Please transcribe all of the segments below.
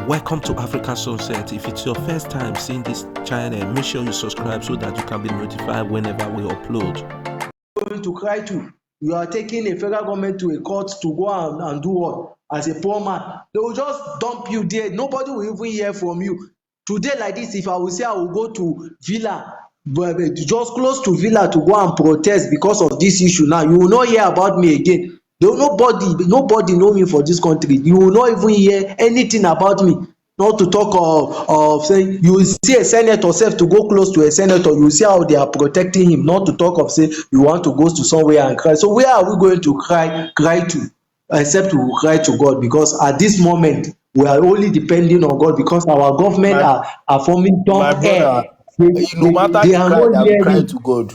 Welcome to African Sunset. If it's your first time seeing this channel, make sure you subscribe so that you can be notified whenever we upload. Going to cry to, you are taking a federal government to a court to go and do what? As a poor man, they will just dump you there. Nobody will even hear from you. Today like this, if I will say I will go to Villa, but just close to Villa to go and protest because of this issue now, you will not hear about me again. Nobody know me for this country. You will not even hear anything about me. Not to talk of saying you will see a senator self to go close to a senator, you will see how they are protecting him. Not to talk of say you want to go to somewhere and cry. So where are we going to cry to? Except to cry to God, because at this moment we are only depending on God, because our government are forming dumb air. No matter they the are cry, not they will cry hearing. to God.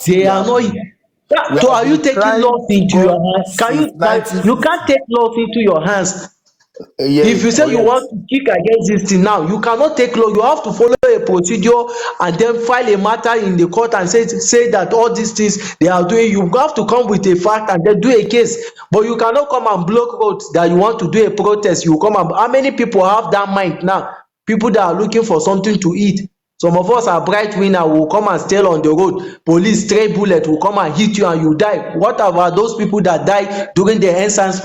They are not. So are you taking laws into your hands? You can't take laws into your hands. If you say you want to kick against this thing now, you cannot take law. You have to follow a procedure and then file a matter in the court and say that all these things they are doing. You have to come with a fact and then do a case. But you cannot come and block roads that you want to do a protest. You come and how many people have that mind now? People that are looking for something to eat. Some of us are bright winner, will come and stay on the road. Police stray bullet will come and hit you and you die. What about those people that died during the endsars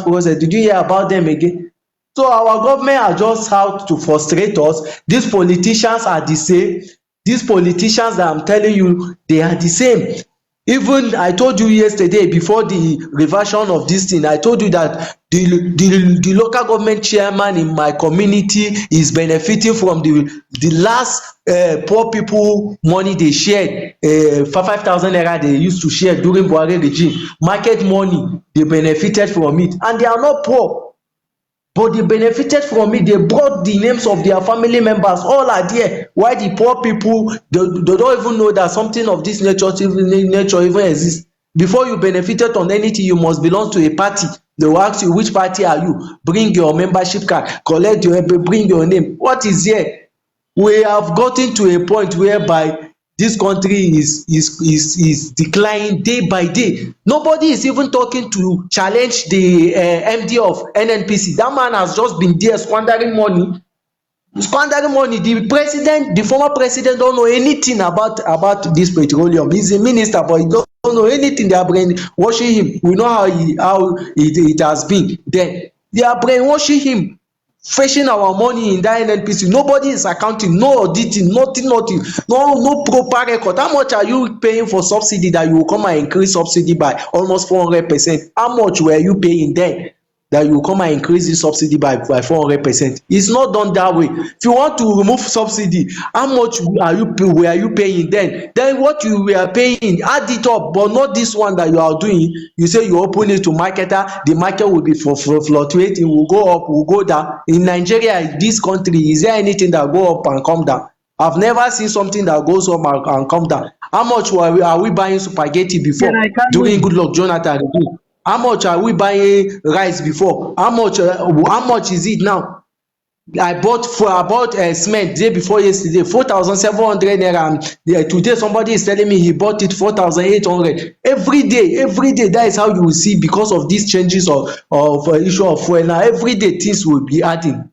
process? Did you hear about them again? So our government are just out to frustrate us. These politicians are the same. These politicians that I'm telling you, they are the same. Even I told you yesterday before the reversion of this thing, I told you that the local government chairman in my community is benefiting from the last poor people money they shared, 5,000 naira they used to share during Buhari regime. Market money, they benefited from it, and they are not poor. But they benefited from it. They brought the names of their family members, all are there. Why the poor people, they don't even know that something of this nature even exists. Before you benefited on anything, you must belong to a party. They will ask you, which party are you? Bring your membership card, bring your name. What is here? We have gotten to a point whereby this country is declining day by day. Nobody is even talking to challenge the MD of NNPC. That man has just been there squandering money. The former president don't know anything about this petroleum. He's a minister, but he don't know anything. They are brainwashing him. We know how it has been. Then they are brainwashing him, fetching our money in that NNPC. Nobody is accounting, no auditing, nothing, no proper record. How much are you paying for subsidy that you will come and increase subsidy by almost 400%? How much were you paying then that you will come and increase the subsidy by 400%? It's not done that way. If you want to remove subsidy, how much were you paying then? Then what you were paying, add it up, but not this one that you are doing. You say you open it to marketer, the market will be fluctuating, will go up, will go down. In Nigeria, this country, is there anything that go up and come down? I've never seen something that goes up and come down. How much are we buying spaghetti before during Goodluck Jonathan? How much are we buying rice before? How much is it now? I bought cement day before yesterday, 4,700 naira, and today somebody is telling me he bought it 4,800. Every day, that is how you will see, because of these changes of issue of fuel. Now every day things will be adding.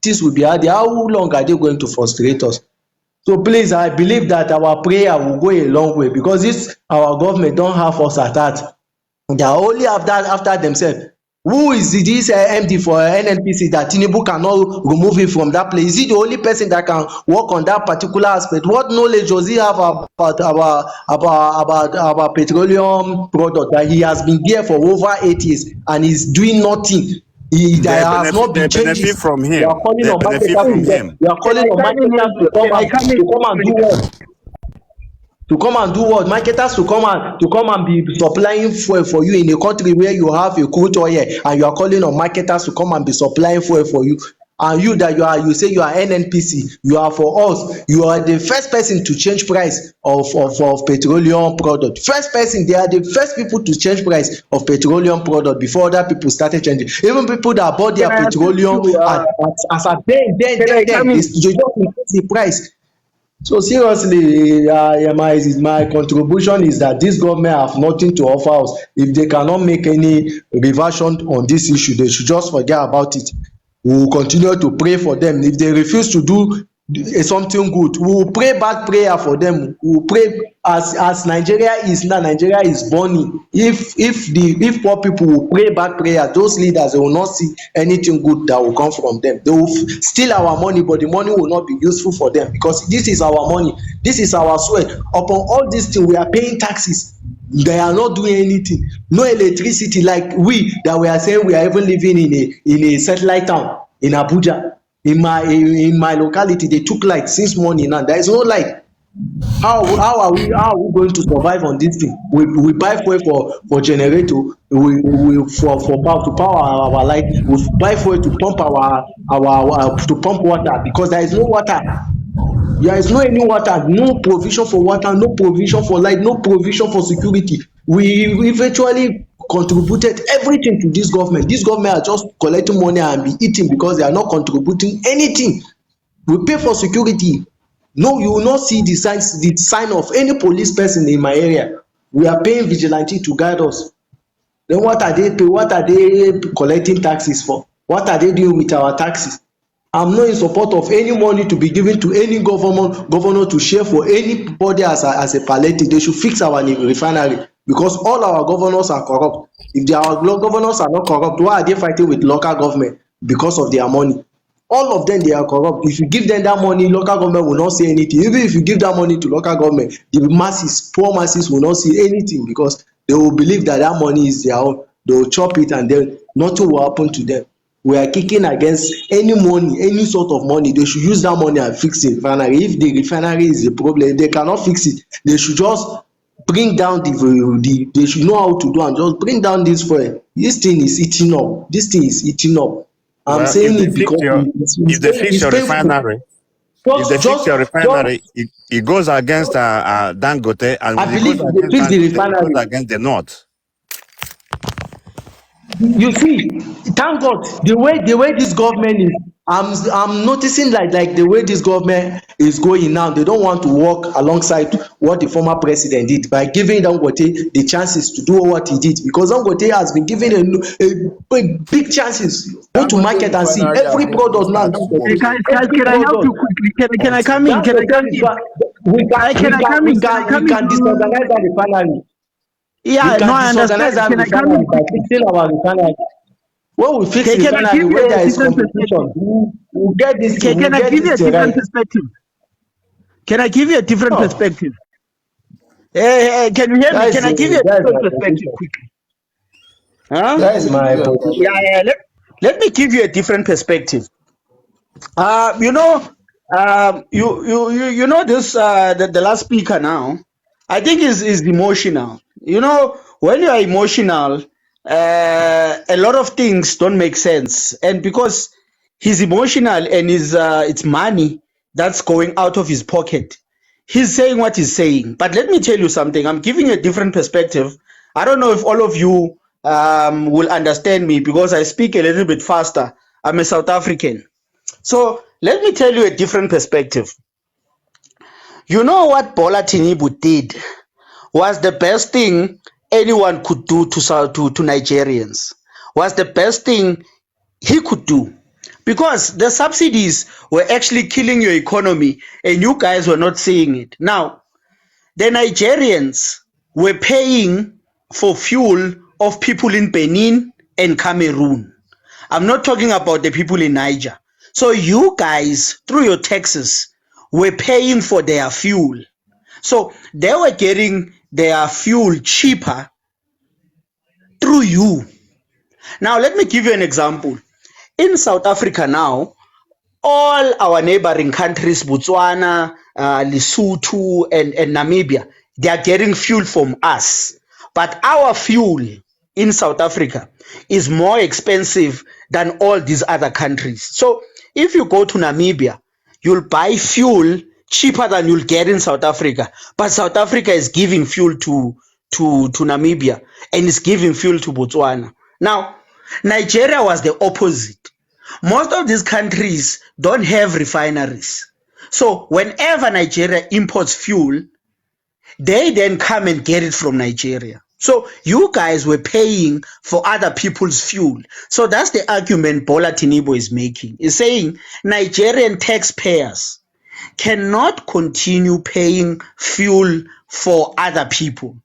How long are they going to frustrate us? So please, I believe that our prayer will go a long way, because this our government don't have us at heart. They are only after themselves. Who is this MD for NNPC that Tinubu cannot remove him from that place? Is he the only person that can work on that particular aspect? What knowledge does he have about our petroleum product that he has been there for over 8 years and is doing nothing? There has not been changes. From him. We are calling on marketers to come and do what? To come and do what? Marketers to come and be supplying fuel for you in a country where you have a crude oil, and you are calling on marketers to come and be supplying fuel for you. And you say you are NNPC, you are for us. You are the first person to change price of petroleum product. First person, they are the first people to change price of petroleum product before other people started changing. Even people that bought their petroleum as a then they just increase the price. So seriously, my contribution is that this government have nothing to offer us. If they cannot make any reversion on this issue, they should just forget about it. we will continue to pray for them. If they refuse to do something good, we will pray bad prayer for them. We will pray as Nigeria is now. Nigeria is burning. If poor people will pray bad prayer, those leaders, they will not see anything good that will come from them. They will steal our money, but the money will not be useful for them, because this is our money, this is our sweat. Upon all these things, we are paying taxes. They are not doing anything. No electricity, like we that we are saying we are even living in a satellite town in Abuja. In my locality, they took light since morning now. There is no light. How are we going to survive on this thing? We buy fuel for generator, we for power to power our light. We buy fuel to pump our to pump water, because there is no water. There is no any water, no provision for water, no provision for light, no provision for security. We eventually contributed everything to this government. This government are just collecting money and be eating, because they are not contributing anything. We pay for security. No, you will not see the sign of any police person in my area. We are paying vigilante to guide us. Then what are they collecting taxes for? What are they doing with our taxes? I'm not in support of any money to be given to any governor to share for anybody as a palliative. They should fix our refinery, because all our governors are corrupt. If our governors are not corrupt, why are they fighting with local government because of their money? All of them, they are corrupt. If you give them that money, local government will not say anything. Even if you give that money to local government, the masses, poor masses, will not see anything, because they will believe that that money is their own. They will chop it and then nothing will happen to them. We are kicking against any money, any sort of money. They should use that money and fix the refinery. If the refinery is a problem, they cannot fix it. They should just bring down they should know how to do, and just bring down this fuel. This thing is eating up. This thing is eating up. I'm saying it because if they fix your refinery, it goes against Dangote, and I believe they fix the refinery. It goes against the North. You see, thank God, the way this government is, I'm noticing like the way this government is going now, they don't want to work alongside what the former president did by giving Dangote the chances to do what he did, because Dangote has been given a big chances. Go to market and see every product now. Can I help you quickly? Can I come in? We can disorganize that refinery. Yeah, no, I understand. Can I come in? By fixing our refinery. When we fix the refinery, where there is competition, we'll get this. Can I give you a different perspective? Can I give you a different perspective? Can you hear me? Can I give you a different perspective quickly? Huh? That is my position. Yeah. Let me give you a different perspective. You know this the last speaker now, I think is emotional. You know, when you are emotional, a lot of things don't make sense, and because he's emotional and it's money that's going out of his pocket, he's saying what he's saying. But let me tell you something. I'm giving a different perspective. I don't know if all of you will understand me, because I speak a little bit faster. I'm a South African. So let me tell you a different perspective. You know what Bola Tinubu did was the best thing anyone could do to Nigerians. Was the best thing he could do, because the subsidies were actually killing your economy and you guys were not seeing it. Now, the Nigerians were paying for fuel of people in Benin and Cameroon. I'm not talking about the people in Niger. So you guys, through your taxes, were paying for their fuel. So they were getting their fuel cheaper through you. Now, let me give you an example. In South Africa now, all our neighboring countries, Botswana, Lesotho, and Namibia, they are getting fuel from us. But our fuel in South Africa is more expensive than all these other countries. So if you go to Namibia, you'll buy fuel cheaper than you'll get in South Africa. But South Africa is giving fuel to Namibia and is giving fuel to Botswana. Now, Nigeria was the opposite. Most of these countries don't have refineries. So whenever Nigeria imports fuel, they then come and get it from Nigeria. So you guys were paying for other people's fuel. So that's the argument Bola Tinubu is making. He's saying Nigerian taxpayers cannot continue paying fuel for other people.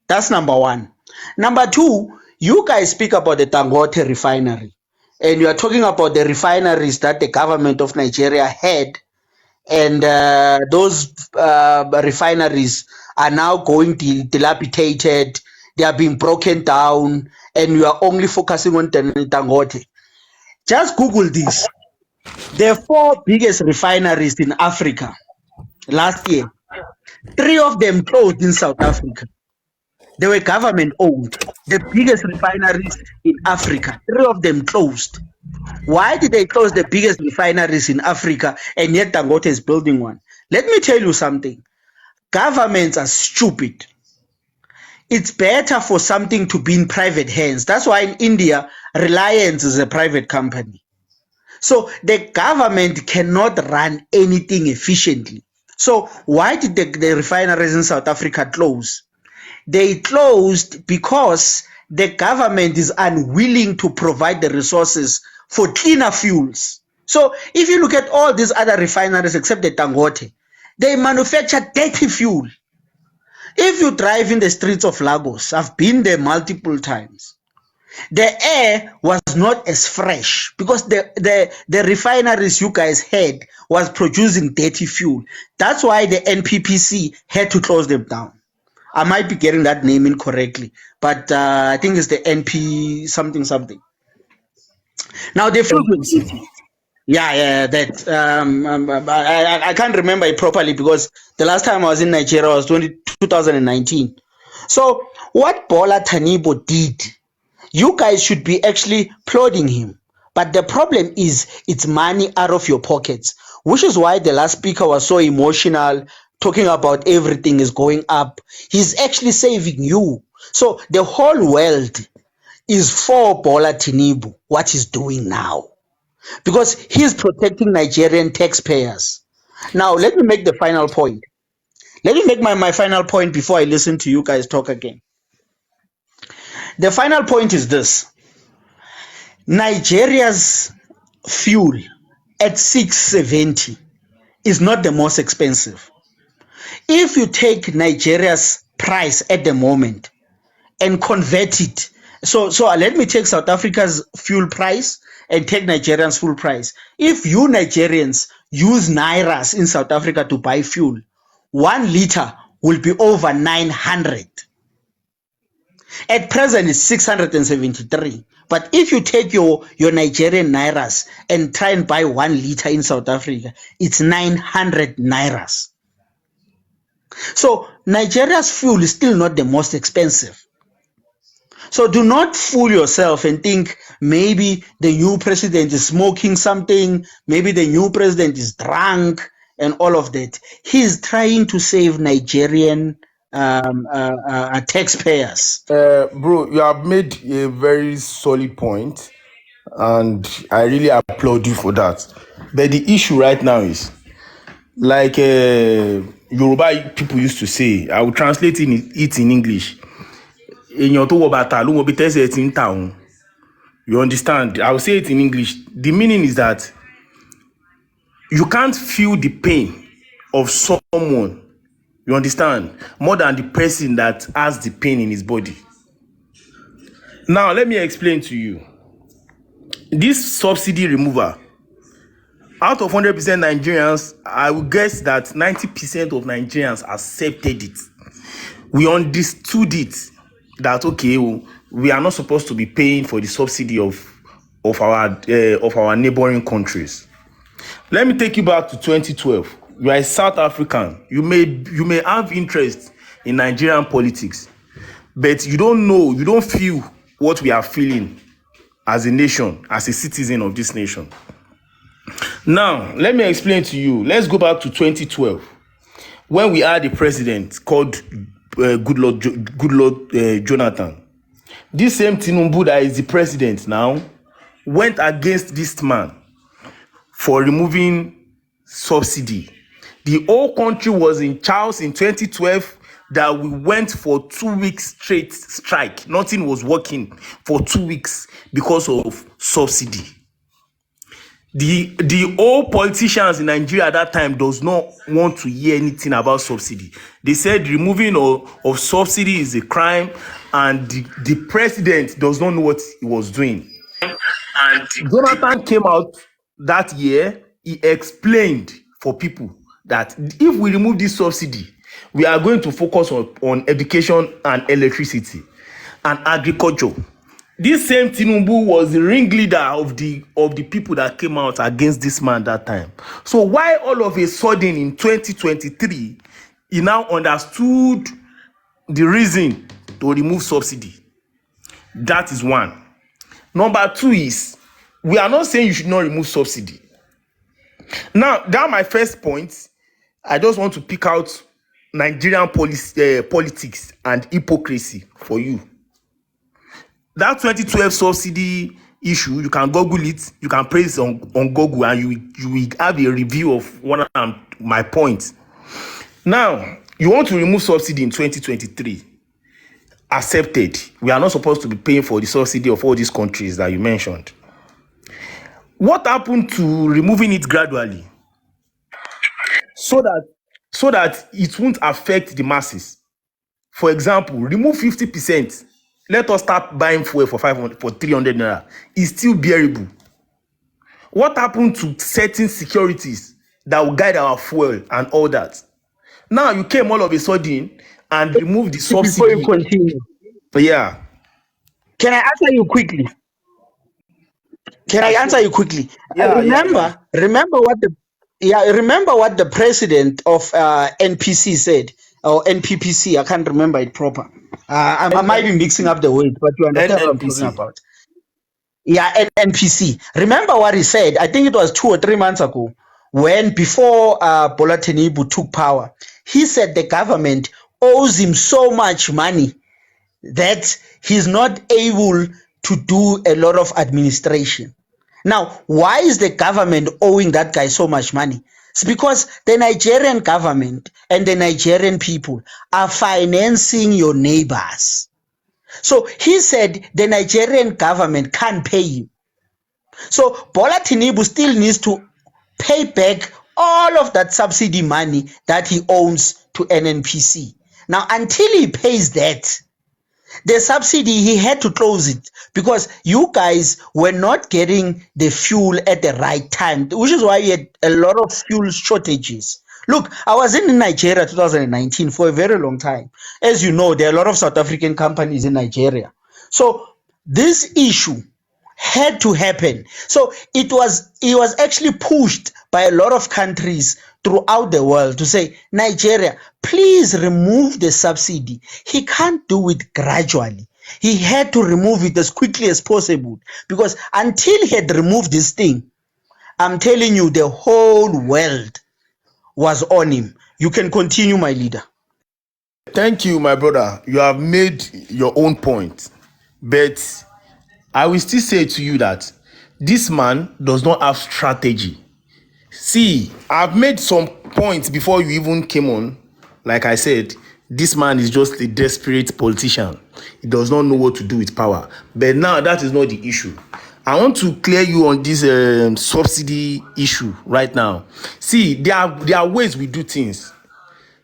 That's number one. Number two, you guys speak about the Dangote refinery, and you are talking about the refineries that the government of Nigeria had, and those refineries are now going dilapidated. They are being broken down, and you are only focusing on Dangote. Just Google this. The four biggest refineries in Africa last year, 3 of them closed in South Africa. They were government owned. The biggest refineries in Africa, 3 of them closed. Why did they close the biggest refineries in Africa and yet Dangote is building one? Let me tell you something. Governments are stupid. It's better for something to be in private hands. That's why in India, Reliance is a private company. So the government cannot run anything efficiently. So why did the refineries in South Africa close? They closed because the government is unwilling to provide the resources for cleaner fuels. So if you look at all these other refineries except the Dangote, they manufacture dirty fuel. If you drive in the streets of Lagos, I've been there multiple times, the air was not as fresh because the refineries you guys had was producing dirty fuel. That's why the NPPC had to close them down. I might be getting that name incorrectly, but I think it's the NP something something. Now the frequency, that I can't remember it properly because the last time I was in Nigeria was 2019. So what Bola Tinubu did, you guys should be actually applauding him. But the problem is it's money out of your pockets, which is why the last speaker was so emotional, talking about everything is going up. He's actually saving you. So the whole world is for Bola Tinubu, what he's doing now, because he's protecting Nigerian taxpayers. Now, let me make the final point. Let me make my final point before I listen to you guys talk again. The final point is this. Nigeria's fuel at 670 is not the most expensive. If you take Nigeria's price at the moment and convert it, so let me take South Africa's fuel price and take Nigerian's fuel price. If you Nigerians use Nairas in South Africa to buy fuel, 1 liter will be over 900. At present, it's 673. But if you take your Nigerian Nairas and try and buy 1 liter in South Africa, it's 900 Nairas. So Nigeria's fuel is still not the most expensive. So do not fool yourself and think maybe the new president is smoking something, maybe the new president is drunk and all of that. He's trying to save Nigerian taxpayers. Bro, you have made a very solid point, and I really applaud you for that. But the issue right now is, like Yoruba people used to say, I will translate it in English. You understand? I will say it in English. The meaning is that you can't feel the pain of someone, you understand, more than the person that has the pain in his body. Now, let me explain to you. This subsidy removal, out of 100% Nigerians, I would guess that 90% of Nigerians accepted it. We understood it, that okay, we are not supposed to be paying for the subsidy of our neighboring countries. Let me take you back to 2012. You are a South African. You may have interest in Nigerian politics, but you don't know, you don't feel what we are feeling as a nation, as a citizen of this nation. Now, let me explain to you. Let's go back to 2012, when we had a president called Goodluck Jonathan. This same Tinubu that is the president now went against this man for removing subsidy. The whole country was in chaos in 2012 that we went for 2 weeks straight strike. Nothing was working for 2 weeks because of subsidy. The old politicians in Nigeria at that time does not want to hear anything about subsidy. They said removing of subsidy is a crime, and the president does not know what he was doing. And Jonathan came out that year. He explained for people that if we remove this subsidy, we are going to focus on education and electricity and agriculture. This same Tinubu was the ringleader of the people that came out against this man that time. So why all of a sudden in 2023 he now understood the reason to remove subsidy? That is one. Number two is, we are not saying you should not remove subsidy. Now, that's my first point. I just want to pick out Nigerian politics and hypocrisy for you. That 2012 subsidy issue, you can Google it, you can praise on Google, and you will have a review of one of my points. Now, you want to remove subsidy in 2023. Accepted. We are not supposed to be paying for the subsidy of all these countries that you mentioned. What happened to removing it gradually so that it won't affect the masses? For example, remove 50%. Let us start buying fuel for 300 naira. It's still bearable. What happened to certain securities that will guide our fuel and all that? Now you came all of a sudden and removed the subsidy. Before you continue, Yeah. can I answer you quickly? Remember what the president of NPC said, or NPPC. I can't remember it proper. I might be mixing up the words, but you understand what I'm talking about. Yeah, NPC. Remember what he said? I think it was 2 or 3 months ago, before Bola Tinubu took power. He said the government owes him so much money that he's not able to do a lot of administration. Now, why is the government owing that guy so much money? It's because the Nigerian government and the Nigerian people are financing your neighbors. So he said the Nigerian government can't pay him. So Bola Tinubu still needs to pay back all of that subsidy money that he owns to NNPC. Now, until he pays that, the subsidy, he had to close it because you guys were not getting the fuel at the right time, which is why you had a lot of fuel shortages. Look, I was in Nigeria 2019 for a very long time. As you know, there are a lot of South African companies in Nigeria. So this issue had to happen. So it was actually pushed by a lot of countries throughout the world to say, Nigeria, please remove the subsidy. He can't do it gradually. He had to remove it as quickly as possible, because until he had removed this thing, I'm telling you, the whole world was on him. You can continue, my leader. Thank you, my brother. You have made your own point. But I will still say to you that this man does not have strategy. See, I've made some points before you even came on. Like I said, this man is just a desperate politician. He does not know what to do with power. But now that is not the issue. I want to clear you on this subsidy issue right now. See, there are ways we do things.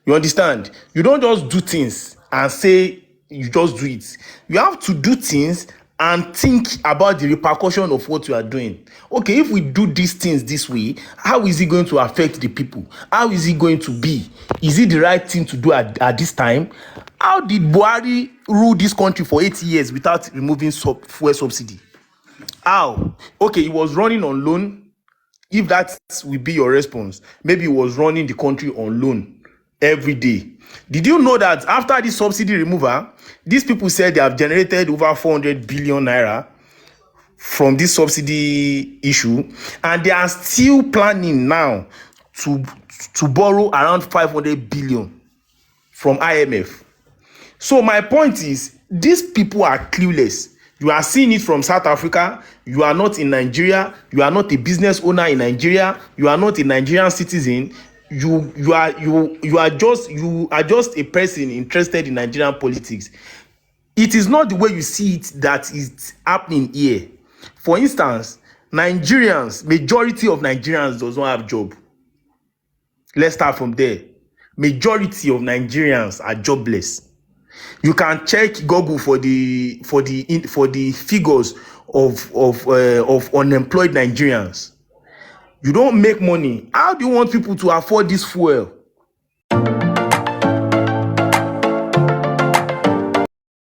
You understand? You don't just do things and say you just do it. You have to do things and think about the repercussion of what you are doing. Okay, if we do these things this way, how is it going to affect the people? How is it going to be? Is it the right thing to do at this time? How did Buhari rule this country for 8 years without removing fuel subsidy? How? Okay, he was running on loan. If that will be your response, maybe he was running the country on loan every day. Did you know that after this subsidy removal, these people said they have generated over 400 billion naira from this subsidy issue, and they are still planning now to borrow around 500 billion from IMF. So my point is, these people are clueless. You are seeing it from South Africa. You are not in Nigeria. You are not a business owner in Nigeria. You are not a Nigerian citizen. you are just a person interested in Nigerian politics. It is not the way you see it that is happening here. For instance, majority of Nigerians does not have job. Let's start from there. Majority of Nigerians are jobless. You can check Google for the figures of unemployed Nigerians. You don't make money. How do you want people to afford this fuel?